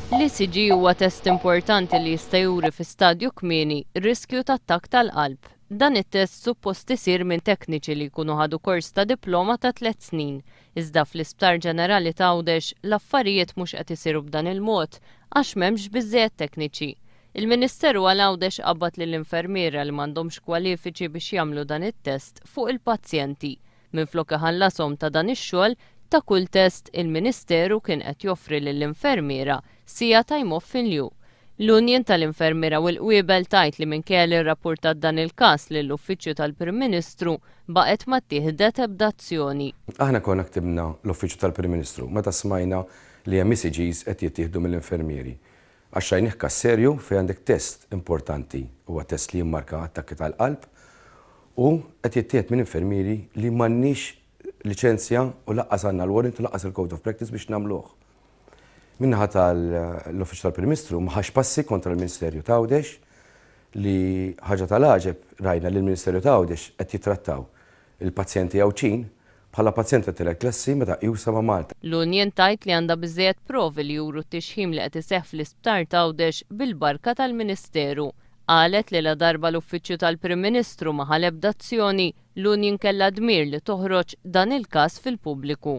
L-ECG huwa test importanti li jista' juri fi stadju kmieni riskju ta' attakk tal-qalb. Dan it-test suppost isir minn tekniċi li jkunu ħadu kors ta' diploma ta' 3 snin. Iżda fl-isptar Ġenerali ta' l-affarijiet mhux qed isiru b'dan il-mod għax m'hemmx biżżejjed tekniċi. Il-Ministeru għal Għawdex qabad lill-infermiera li m'għandhomx kwalifiċi biex jagħmlu dan it-test fuq il-pazjenti. Minflok iħallashom ta' dan ix-xogħol ta' kull test il-Ministeru kien qed joffri lill-infermiera sija time off in lieu. L-Unjen tal-Infermiera u l-Qwiebel tajt li minkejja li rrappurtat dan il-każ lill-Uffiċċju tal-Prim Ministru baqgħet ma ttieħdet ebda azzjoni. Aħna konna ktibna l-Uffiċċju tal-Prim Ministru meta smajna li hemm ECGs qed jittieħdu mill-infermieri. Għax rajnih każ serju fejn għandek test importanti huwa test li jimmarka attakki tal-qalb u qed jittieħed minn infermieri li m'għandniex liċenzja u laqqas għandna l-warrant u laqqas il-Code of Practice biex nagħmluh. Minnaħa tal-Uffiċċju tal-Prim-Ministru ma ħax passi kontra l-Ministerju ta' li ħaġa tal-għaġeb rajna li l-Ministerju ta' qed jitrattaw il-pazjenti Għawċin bħala pazjenti tal-klassi meta jusa ma' Malta. L-Unjen tajt li għandha biżżejjed provi li juru t-tixħim li qed iseħħ fl-isptar ta' bil-barka tal-Ministeru. Qalet li la darba l-Uffiċċju tal-Prim Ministru ma ħal ebda azzjoni, l-Unjen kellha dmir li toħroġ dan il-każ fil-pubbliku.